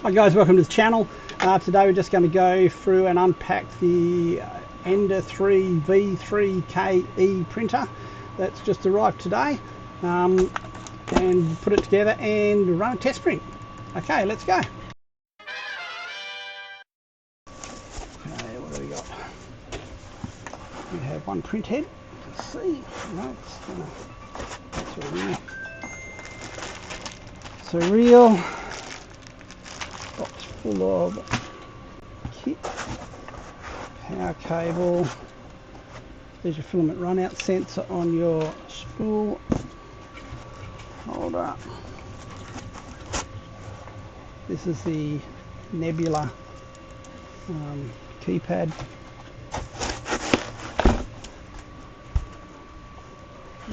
Hi guys, welcome to the channel. Today we're just going to go through and unpack the Ender-3 V3 KE printer that's just arrived today, and put it together and run a test print. Okay, let's go. Okay, what do we got? We have one print head. Let's see. No, it's a real box full of kit, power cable, there's your filament run out sensor on your spool holder. This is the Nebula keypad.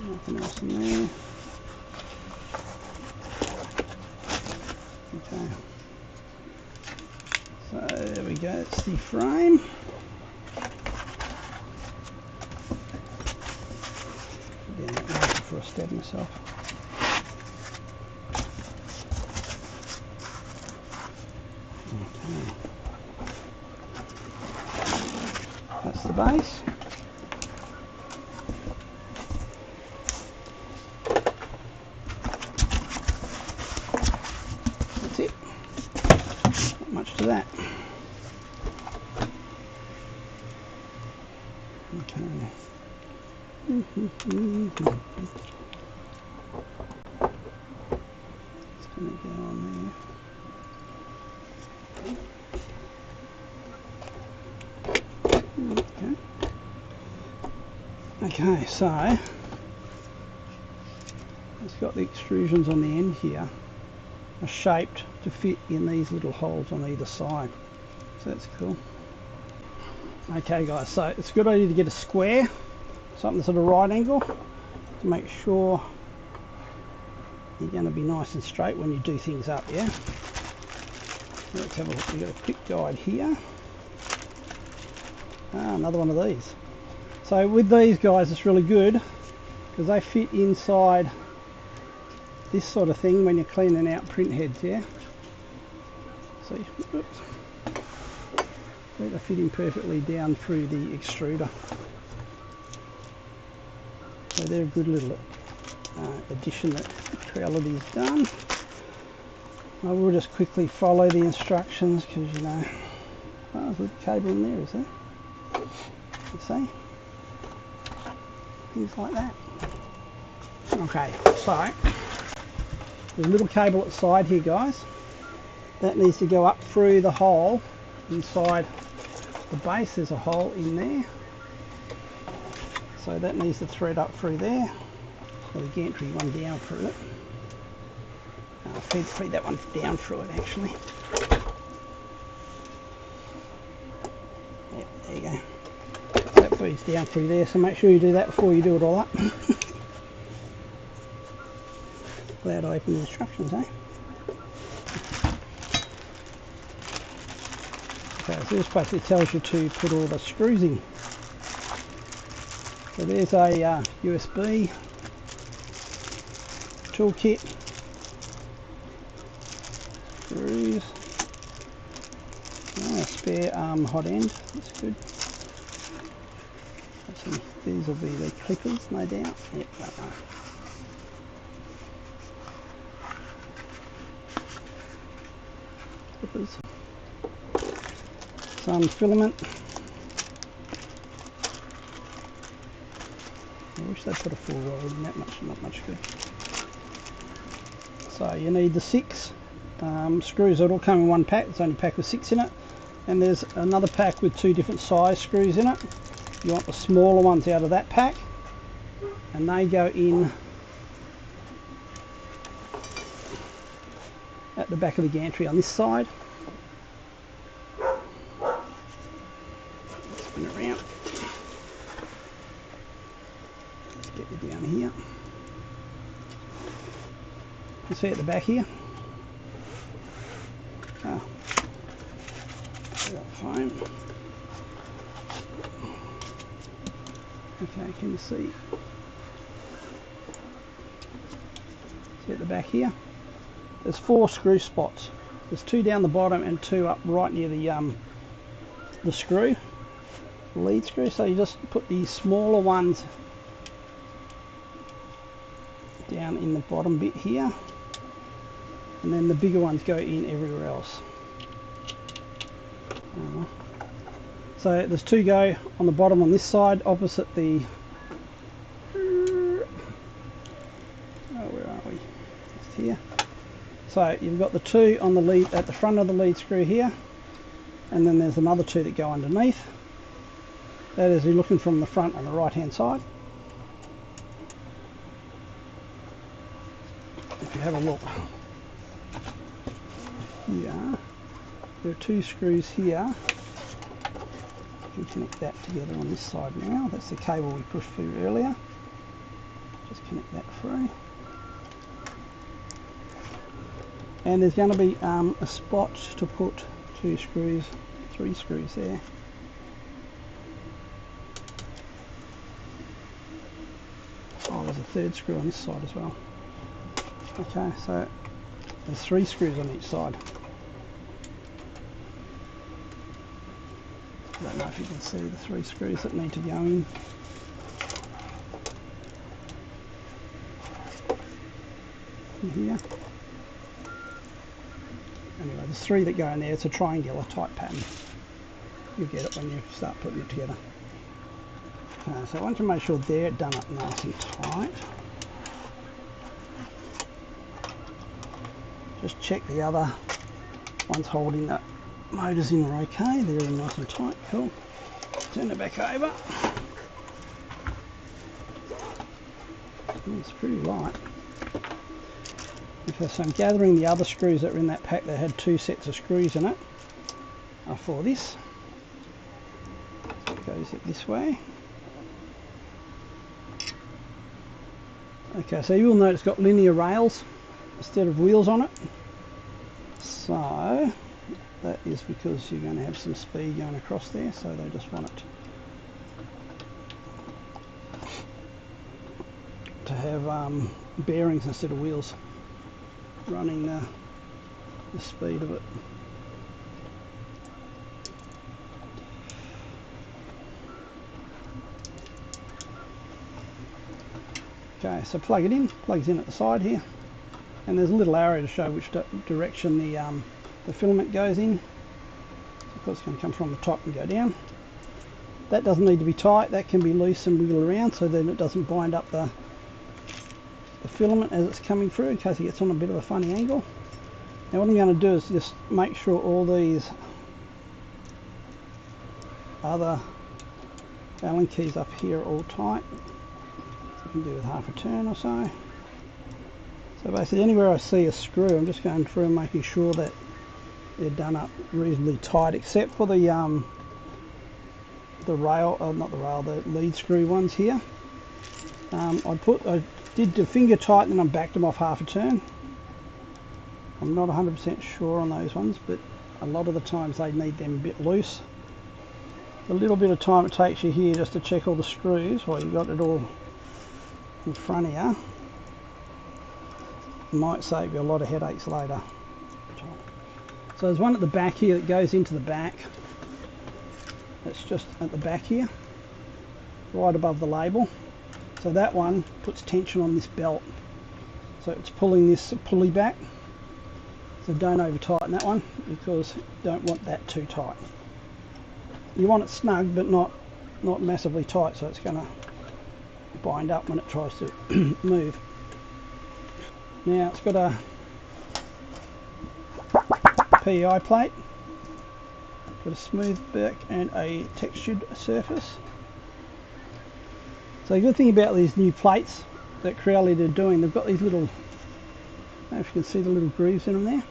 Nothing else in there. Okay. So there we go, it's the frame. Put down that knife before I stab myself. Okay. That's the base. That's it. Not much to that. Okay. It's going to go on there. Okay, so it's got the extrusions on the end here are shaped to fit in these little holes on either side, so that's cool. Okay guys, so it's a good idea to get a square, something that's at a right angle, to make sure you're going to be nice and straight when you do things up, yeah? Let's have a look. We've got a quick guide here. Another one of these. So with these guys it's really good because they fit inside this sort of thing when you're cleaning out print heads, yeah? See, oops. They fit in perfectly down through the extruder. So they're a good little addition that Creality's done. I will just quickly follow the instructions because, you know, there's a cable in there, is there? You see? Things like that. Okay, so there's a little cable at the side here, guys. That needs to go up through the hole inside the base. There's a hole in there. So that needs to thread up through there. So the gantry one down through it. Feed that one down through it actually. Yep, there you go. That feeds down through there, so make sure you do that before you do it all up. Glad I opened the instructions, eh? Okay, so this basically tells you to put all the screws in. So there's a USB toolkit, screws, a spare hot end, that's good. These will be the clippers, no doubt. Yep, that one. Clippers. Some filament. I wish they'd put a full roll in that much, not much good. So you need the 6 screws that all come in one pack. It's only a pack with 6 in it. And there's another pack with 2 different size screws in it. You want the smaller ones out of that pack. And they go in at the back of the gantry on this side. Spin it around. Let's get you down here. You see at the back here? Oh. Fine. Okay, can you see? See at the back here? There's 4 screw spots. There's 2 down the bottom and 2 up right near the screw, the lead screw. So you just put the smaller ones down in the bottom bit here, and then the bigger ones go in everywhere else. So there's 2 go on the bottom on this side, opposite the, where are we? Just here. So you've got the 2 on the lead at the front of the lead screw here, and then there's another 2 that go underneath. That is, you're looking from the front and the right hand side. If you have a look here, there are 2 screws here. You can connect that together on this side now. That's the cable we pushed through earlier. Just connect that through. And there's going to be a spot to put 2 screws, 3 screws there. Oh, there's a 3rd screw on this side as well. Okay, so there's 3 screws on each side. I don't know if you can see the 3 screws that need to go in. Here. Anyway, there's 3 that go in there. It's a triangular type pattern. You'll get it when you start putting it together. So once you make sure they're done up nice and tight, just check the other ones holding the motors in are okay. They're in nice and tight. Cool. Turn it back over. It's pretty light. Okay, so I'm gathering the other screws that were in that pack that had 2 sets of screws in it for this. So it goes this way. Okay, so you will note it's got linear rails instead of wheels on it. So that is because you're going to have some speed going across there, so they just want it to have bearings instead of wheels running the speed of it. Okay, so plug it in, plugs in at the side here, and there's a little arrow to show which direction the filament goes in. Of course, it's going to come from the top and go down. That doesn't need to be tight, that can be loose and wiggle around so then it doesn't bind up the filament as it's coming through in case it gets on a bit of a funny angle. Now what I'm going to do is just make sure all these other Allen keys up here are all tight. You can do with half a turn or so. So basically anywhere I see a screw, I'm just going through and making sure that they're done up reasonably tight, except for the lead screw ones here. I did the finger tighten and I backed them off half a turn. I'm not 100% sure on those ones, but a lot of the times they need them a bit loose. A little bit of time it takes you here just to check all the screws while you've got it all in front of you. It might save you a lot of headaches later. So there's one at the back here that goes into the back. It's just at the back here, right above the label. So that one puts tension on this belt. So it's pulling this pulley back. So don't over tighten that one because you don't want that too tight. You want it snug but not massively tight, so it's going to bind up when it tries to move. Now it's got a PEI plate, got a smooth back and a textured surface. So the good thing about these new plates that Creality are doing, they've got these little, I don't know if you can see the little grooves in them there.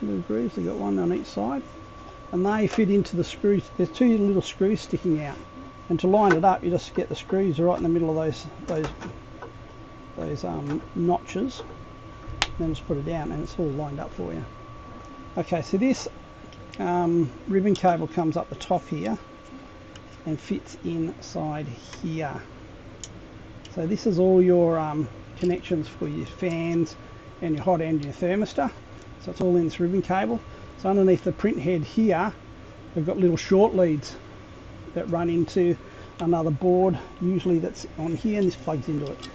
Little grooves, they've got one on each side. And they fit into the screws. There's 2 little screws sticking out. And to line it up, you just get the screws right in the middle of those notches. Then just put it down and it's all lined up for you. Okay, so this ribbon cable comes up the top here and fits inside here. So this is all your connections for your fans and your hot end and your thermistor. So it's all in this ribbon cable. So underneath the print head here, we've got little short leads that run into another board, usually that's on here, and this plugs into it.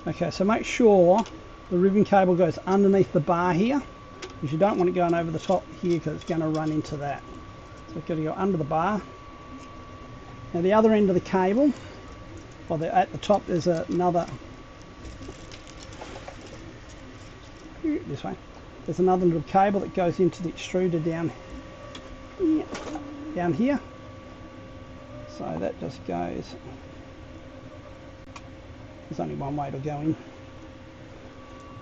Okay, so make sure the ribbon cable goes underneath the bar here, because you don't want it going over the top here because it's going to run into that. So it's got to go under the bar. Now the other end of the cable, or at the top, there's another, this way, there's another little cable that goes into the extruder down here. So that just goes, there's only one way to go in.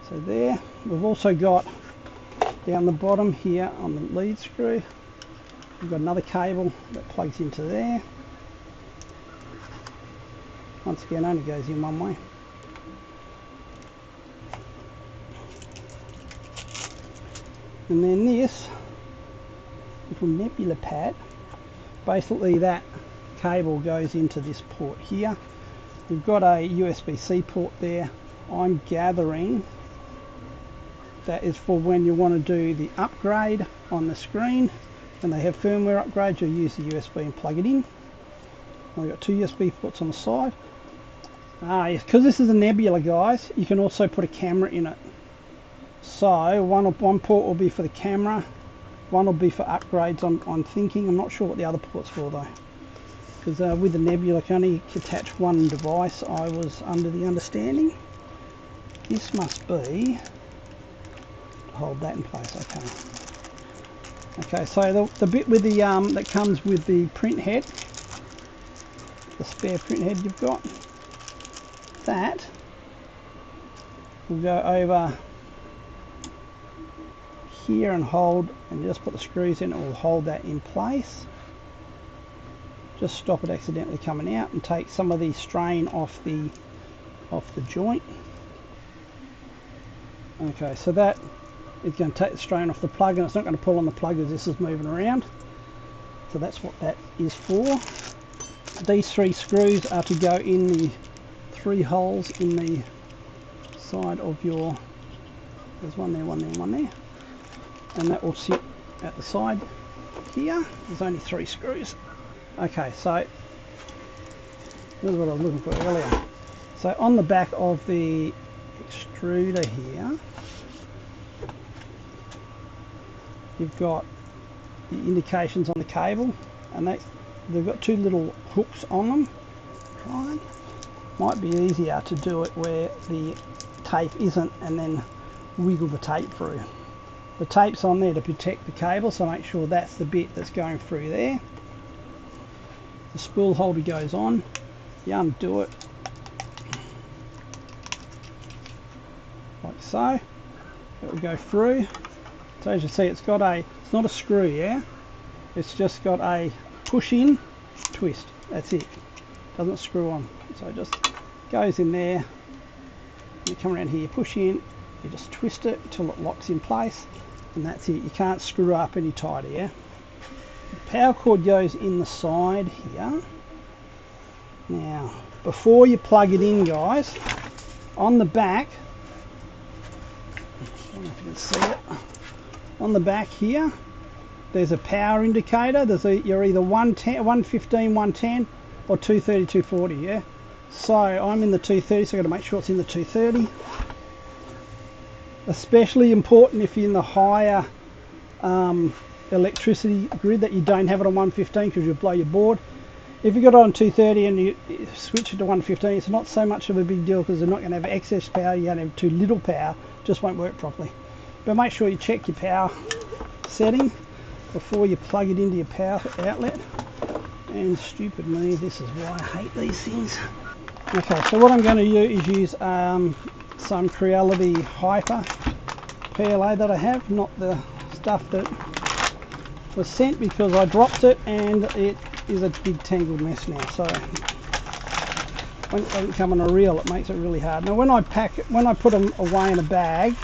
So there, we've also got down the bottom here on the lead screw, we've got another cable that plugs into there. Once again, only goes in one way. And then this little nebula pad, basically that cable goes into this port here. We've got a USB-C port there. I'm gathering that is for when you want to do the upgrade on the screen. When they have firmware upgrades, you'll use the USB and plug it in. We've got two USB ports on the side. Yes, because this is a nebula, guys, you can also put a camera in it. So one port will be for the camera, one will be for upgrades. I'm thinking, I'm not sure what the other port's for though, because with the nebula I can only attach one device. I was under the understanding this must be to hold that in place. Okay, so the bit with the that comes with the print head, the spare print head you've got, that will go over here and hold, and just put the screws in, it will hold that in place. Just stop it accidentally coming out and take some of the strain off the joint. Okay, so that is going to take the strain off the plug, and it's not going to pull on the plug as this is moving around. So that's what that is for. These three screws are to go in the three holes in the side of your, there's one there, one there, one there, and that will sit at the side here. There's only three screws. Okay, so this is what I was looking for earlier. So on the back of the extruder here, you've got the indications on the cable, and they've got two little hooks on them. Right. Might be easier to do it where the tape isn't, and then wiggle the tape through. The tape's on there to protect the cable, so make sure that's the bit that's going through there. The spool holder goes on, you undo it like so, it will go through. So as you see, it's got a, it's not a screw, yeah, it's just got a push in, twist, that's it, doesn't screw on. So it just goes in there, you come around here, you push in, you just twist it until it locks in place, and that's it. You can't screw up any tighter, yeah. The power cord goes in the side here. Now, before you plug it in, guys, on the back, I don't know if you can see it, on the back here, there's a power indicator. You're either 110, 115, 110 or 230, 240, yeah? So I'm in the 230, so I've got to make sure it's in the 230. Especially important if you're in the higher electricity grid, that you don't have it on 115 because you'll blow your board. If you got it on 230 and you switch it to 115, it's not so much of a big deal because they're not going to have excess power, you're going to have too little power, just won't work properly. But make sure you check your power setting before you plug it into your power outlet. And stupid me, this is why I hate these things. Okay, so what I'm going to do is use some Creality Hyper PLA that I have, not the stuff that was sent, because I dropped it and it is a big tangled mess now. So when it doesn't come on a reel, it makes it really hard. Now when I put them away in a bag,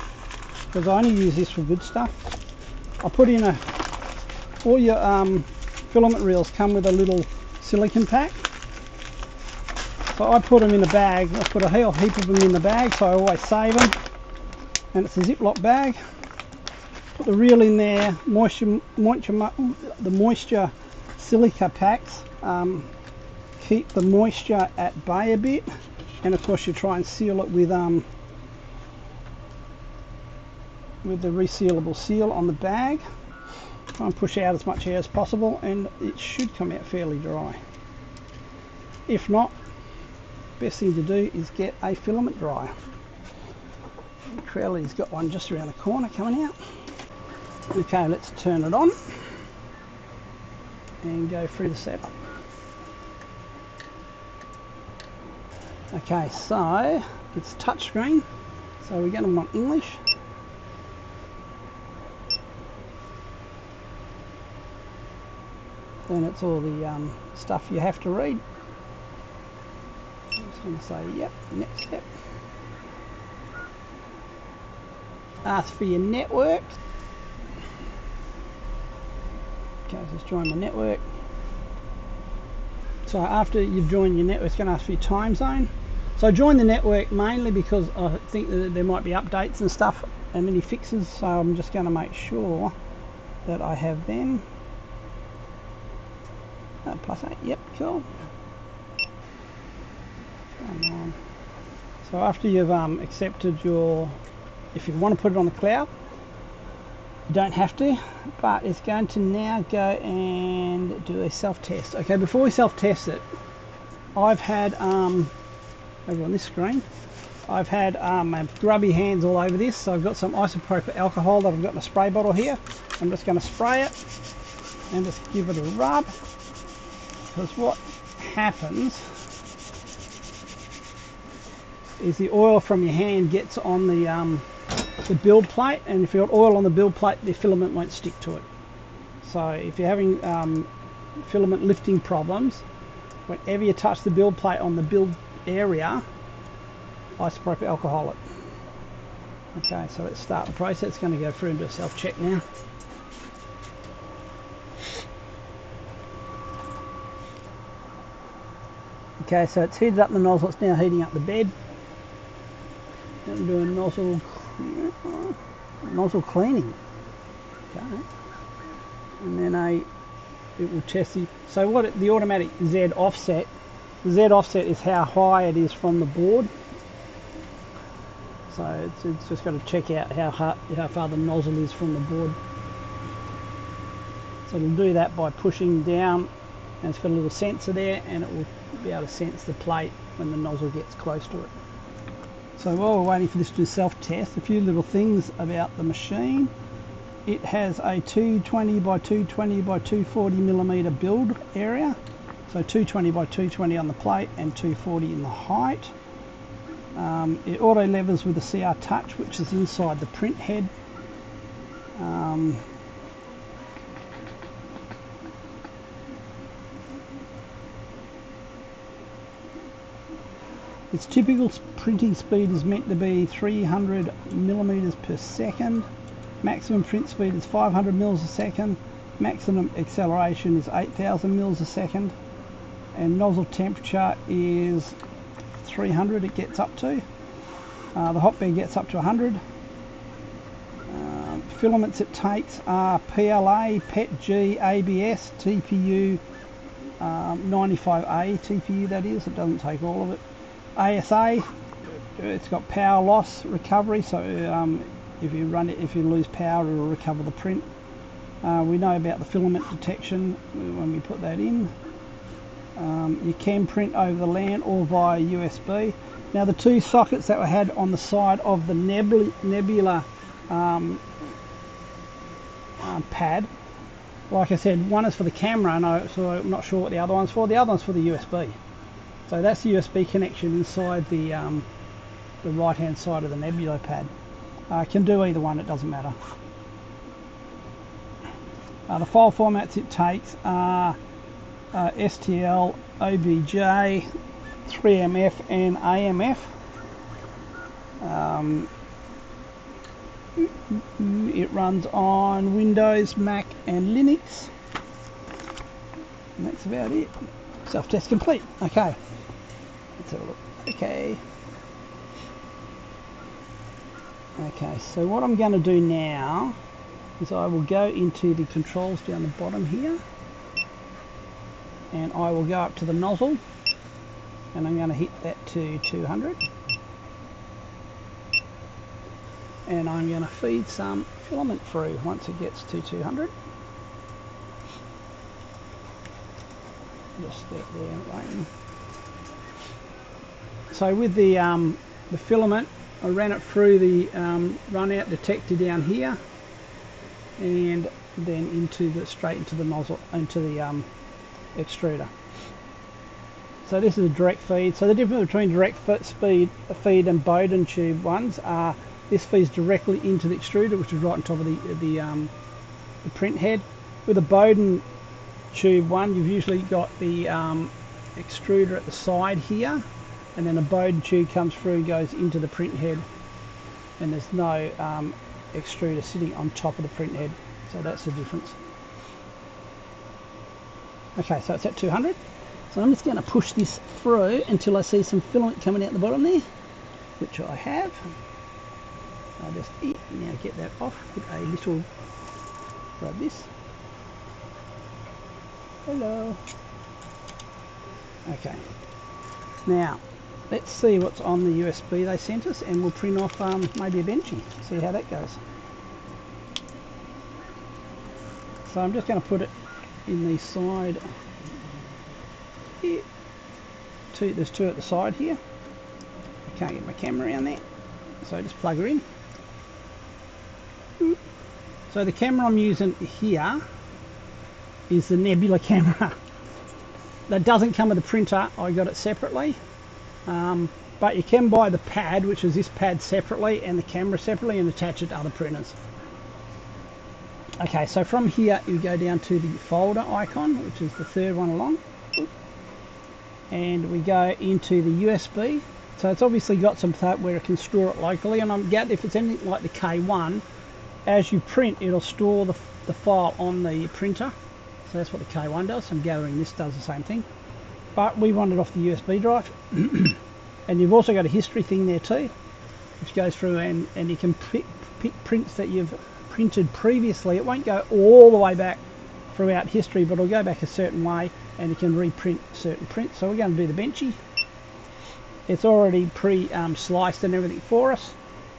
because I only use this for good stuff, I put in all your filament reels come with a little silicone pack. So I put them in a bag. I put a heap of them in the bag, so I always save them. And it's a Ziploc bag. Put the reel in there, the moisture silica packs keep the moisture at bay a bit, and of course you try and seal it with the resealable seal on the bag. Try and push out as much air as possible, and it should come out fairly dry. If not, best thing to do is get a filament dryer. Creality's got one just around the corner coming out. Okay, let's turn it on and go through the setup. Okay, so it's touchscreen, so we're going to want English. Then it's all the stuff you have to read. I'm just going to say, yep, next step. Ask for your network. Okay, just join the network. So after you've joined your network, it's going to ask for your time zone. So join the network mainly because I think that there might be updates and stuff and any fixes, so I'm just going to make sure that I have them. +8, yep, cool. Come on. So after you've accepted your, if you want to put it on the cloud, you don't have to, but it's going to now go and do a self-test. Okay, before we self-test it, I've had, over on this screen, I've had grubby hands all over this, so I've got some isopropyl alcohol that I've got in a spray bottle here. I'm just going to spray it and just give it a rub, because what happens is the oil from your hand gets on the build plate, and if you've got oil on the build plate, the filament won't stick to it. So if you're having filament lifting problems, whenever you touch the build plate on the build area, isopropyl alcohol it. Okay, so let's start the process. It's going to go through and do a self-check now. Okay, so it's heated up the nozzle, it's now heating up the bed. I'm doing nozzle cleaning. Okay. And then it will test the, so what the automatic Z offset, the Z offset is how high it is from the board. So it's just got to check out how far the nozzle is from the board. So it'll do that by pushing down, and it's got a little sensor there, and it will be able to sense the plate when the nozzle gets close to it. So while we're waiting for this to self-test, a few little things about the machine. It has a 220 by 220 by 240 millimeter build area. So 220 by 220 on the plate and 240 in the height. It auto levers with the CR touch, which is inside the print head. Its typical printing speed is meant to be 300 millimeters per second. Maximum print speed is 500 mils a second. Maximum acceleration is 8,000 mils a second. And nozzle temperature is 300 it gets up to. The hotbed gets up to 100. Filaments it takes are PLA, PETG, ABS, TPU, 95A TPU that is, it doesn't take all of it. ASA, it's got power loss recovery, so if you lose power, it will recover the print. We know about the filament detection when we put that in. You can print over the LAN or via USB. Now the two sockets that were had on the side of the nebula pad, like I said, one is for the camera, and so I'm not sure what the other one's for. The other one's for the USB. So that's the USB connection inside the right hand side of the nebula pad. Can do either one, it doesn't matter. The file formats it takes are STL, OBJ, 3MF and AMF. It runs on Windows, Mac and Linux. And that's about it. Self-test complete. Okay. Let's have a look. Okay. Okay, so what I'm going to do now is I will go into the controls down the bottom here, and I will go up to the nozzle, and I'm going to hit that to 200, and I'm going to feed some filament through once it gets to 200. Just get there waiting. So with the filament, I ran it through the run out detector down here, and then straight into the nozzle, into the extruder. So this is a direct feed. So the difference between direct feed and Bowden tube ones are this feeds directly into the extruder, which is right on top of the print head. With a Bowden tube one, you've usually got the extruder at the side here, and then a Bowden tube comes through and goes into the print head, and there's no extruder sitting on top of the print head. So that's the difference. Okay, so it's at 200. So I'm just going to push this through until I see some filament coming out the bottom there, which I have. I'll just now get that off with a little, grab this. Hello. Okay. Now, let's see what's on the USB they sent us, and we'll print off maybe a Benchy, see how that goes. So I'm just going to put it in the side here. There's two at the side here. I can't get my camera around there, so I just plug her in. So the camera I'm using here is the Nebula camera. That doesn't come with the printer, I got it separately. But you can buy the pad, which is this pad separately, and the camera separately, and attach it to other printers. Okay, so from here you go down to the folder icon, which is the third one along, and we go into the USB. So it's obviously got some type where it can store it locally, and I'm gathering if it's anything like the K1, as you print it'll store the file on the printer. So that's what the K1 does. I'm gathering this does the same thing, but we want it off the USB drive. And you've also got a history thing there too, which goes through, and you can pick prints that you've printed previously. It won't go all the way back throughout history, but it'll go back a certain way, and you can reprint certain prints. So we're going to do the Benchy. It's already sliced and everything for us.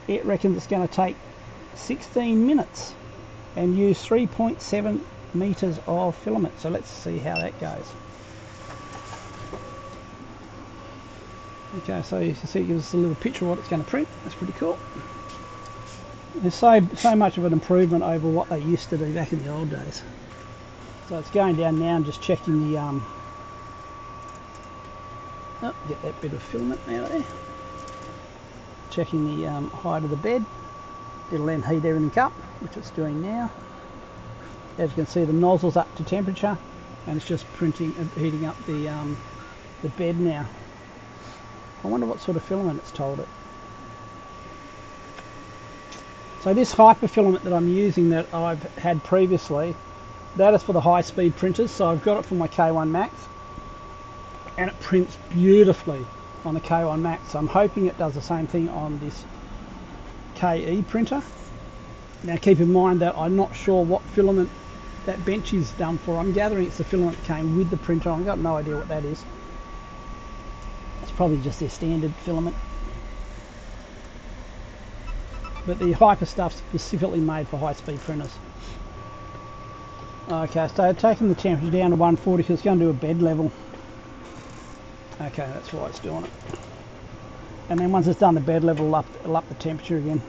It reckons it's going to take 16 minutes and use 3.7 meters of filament. So let's see how that goes. Okay, so you can see it gives us a little picture of what it's going to print. That's pretty cool. There's so much of an improvement over what they used to do back in the old days. So it's going down now and just checking the get that bit of filament out of there. Checking the height of the bed. It'll then heat everything up, which it's doing now. As you can see, the nozzle's up to temperature, and it's just printing and heating up the bed now. I wonder what sort of filament it's told it. So this hyperfilament that I'm using, that I've had previously, that is for the high-speed printers. So I've got it for my K1 Max, and it prints beautifully on the K1 Max. So I'm hoping it does the same thing on this KE printer. Now keep in mind that I'm not sure what filament that bench is done for. I'm gathering it's the filament that came with the printer. I've got no idea what that is. It's probably just their standard filament. But the hyper stuff's specifically made for high-speed printers. Okay, so taking the temperature down to 140 because it's going to do a bed level. Okay, that's why it's doing it. And then once it's done the bed level, it'll up the temperature again.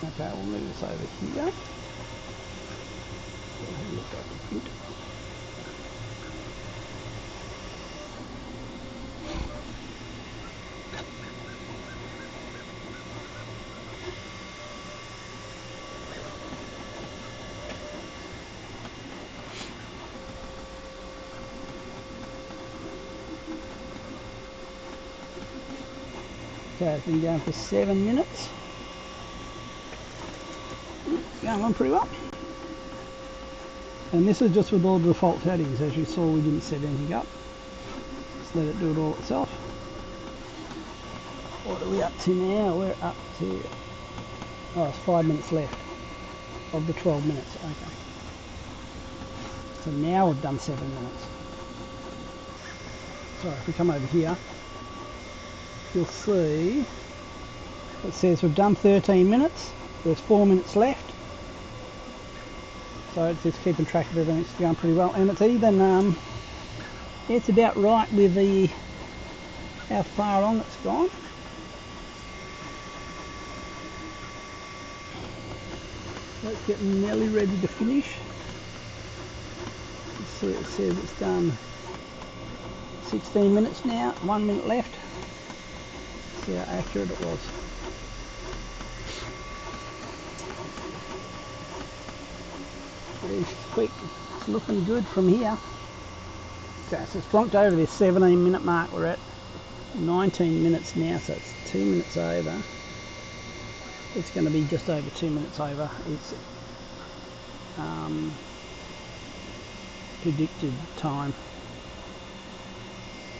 Okay, we'll move this over here. Have a look at the print. Okay, it's been going for 7 minutes. Going on pretty well. And this is just with all the default settings. As you saw, we didn't set anything up. Just let it do it all itself. What are we up to now? We're up to, oh, it's 5 minutes left of the 12 minutes. Okay. So now we've done 7 minutes. So if we come over here, you'll see it says we've done 13 minutes. There's 4 minutes left. So it's just keeping track of everything. It's going pretty well, and it's even it's about right with the how far on it's gone. It's getting nearly ready to finish. Let's see, it says it's done 16 minutes now, 1 minute left. See how accurate it was. Pretty quick. It's looking good from here. Okay, so it's plonked over this 17 minute mark. We're at 19 minutes now, so it's 2 minutes over. It's going to be just over 2 minutes over. It's predicted time.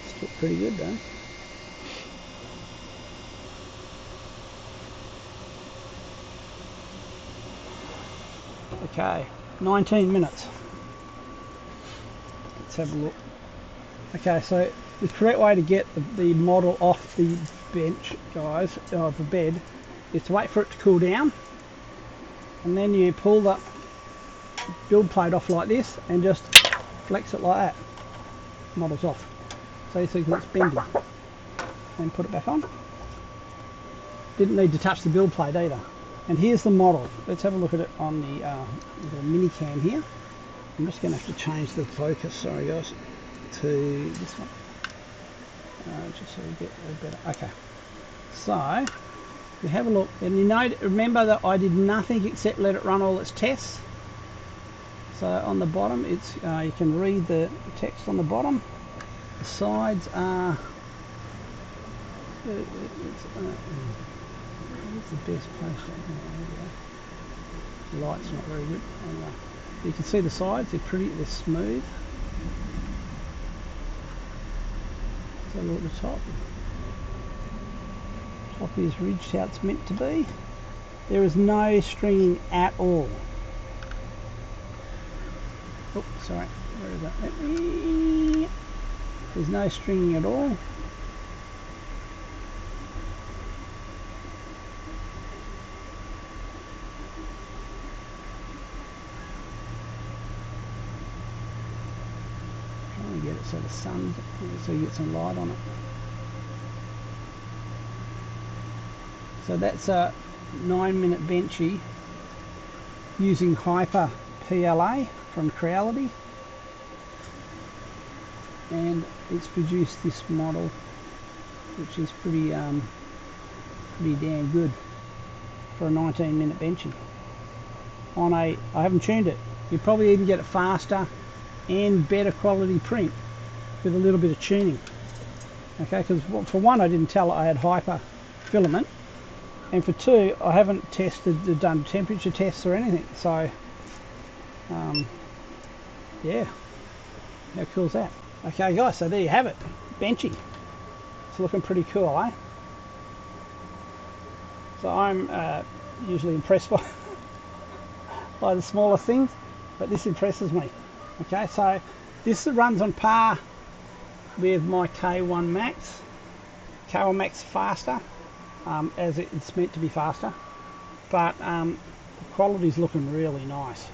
It's looked pretty good though. Okay, 19 minutes. Let's have a look. Okay, so the correct way to get the model off the bench, guys, of the bed, is to wait for it to cool down, and then you pull the build plate off like this and just flex it like that. Model's off. So you see it's bendy. And put it back on. Didn't need to touch the build plate either. And here's the model. Let's have a look at it on the little mini cam here. I'm just going to have to change the focus, sorry guys, to this one. Just so we get a better. Okay. So we have a look, and you know, remember that I did nothing except let it run all its tests. So on the bottom, it's you can read the text on the bottom. The sides are. It's the best place. The light's not very good. Anyway, you can see the sides. They're smooth. So look at the top. Top is ridged how it's meant to be. There is no stringing at all. Oh, sorry. Where is that? There's no stringing at all. Trying to get it so the sun, so you get some light on it. So that's a 9-minute benchy using Hyper PLA from Creality, and it's produced this model, which is pretty damn good for a 19-minute benchy. I haven't tuned it. You probably even get it faster and better quality print with a little bit of tuning. Okay, because for one, I didn't tell it I had hyper filament. And for two, I haven't done temperature tests or anything. So, yeah, how cool is that? Okay, guys, so there you have it, benchy. It's looking pretty cool, eh? So I'm usually impressed by the smaller things, but this impresses me. Okay, so this runs on par with my K1 Max. K1 Max faster. As it's meant to be faster, but the quality's looking really nice.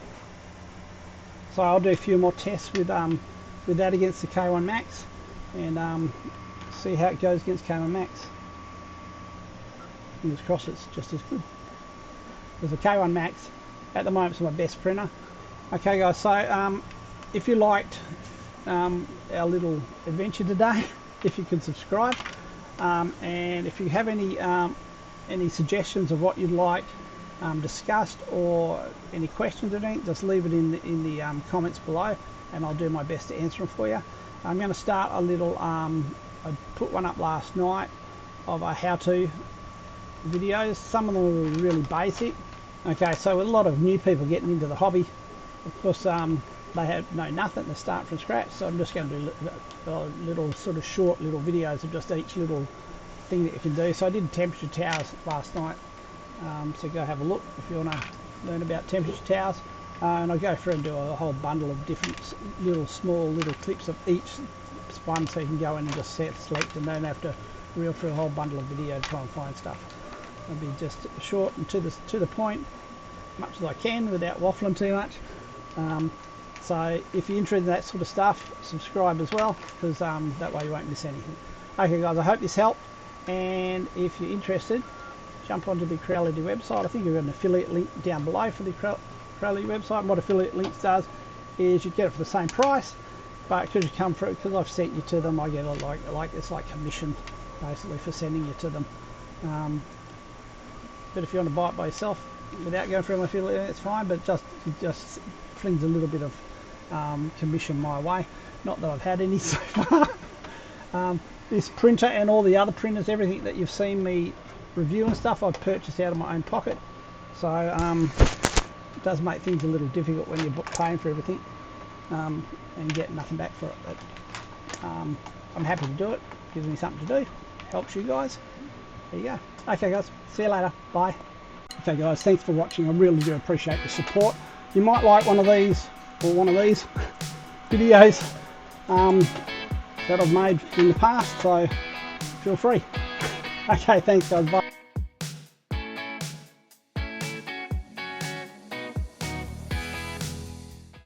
So I'll do a few more tests with that against the K1 Max, and see how it goes against K1 Max. Fingers crossed it's just as good. Because the K1 Max at the moment is my best printer. Okay guys, so if you liked our little adventure today, if you could subscribe. And if you have any suggestions of what you'd like discussed, or any questions or anything, just leave it in the comments below, and I'll do my best to answer them for you. I'm going to start a little. I put one up last night of a how-to videos. Some of them are really basic. Okay, so a lot of new people getting into the hobby, of course, they know nothing, they start from scratch, so I'm just going to do little sort of short little videos of just each little thing that you can do. So I did temperature towers last night, so go have a look if you want to learn about temperature towers, and I go through and do a whole bundle of different small little clips of each one, so you can go in and just select and don't have to reel through a whole bundle of video to try and find stuff. It'll be just short and to the point, much as I can without waffling too much. So if you're interested in that sort of stuff, subscribe as well, because that way you won't miss anything. Okay guys, I hope this helped, and if you're interested, jump onto the Creality website. I think you've got an affiliate link down below for the Creality website. And what affiliate links does is you get it for the same price, but because you come through, because I've sent you to them, I get a it's like commission basically for sending you to them. But if you want to buy it by yourself without going through an affiliate, it's fine, but it just flings a little bit of commission my way. Not that I've had any so far. This printer and all the other printers, everything that you've seen me review and stuff, I've purchased out of my own pocket, so it does make things a little difficult when you're paying for everything and get nothing back for it, but I'm happy to do it. Gives me something to do, helps you guys. There you go. Okay guys, see you later, bye. Okay guys, thanks for watching. I really do appreciate the support. You might like one of these or one of these videos that I've made in the past, so feel free. Okay, thanks guys, bye.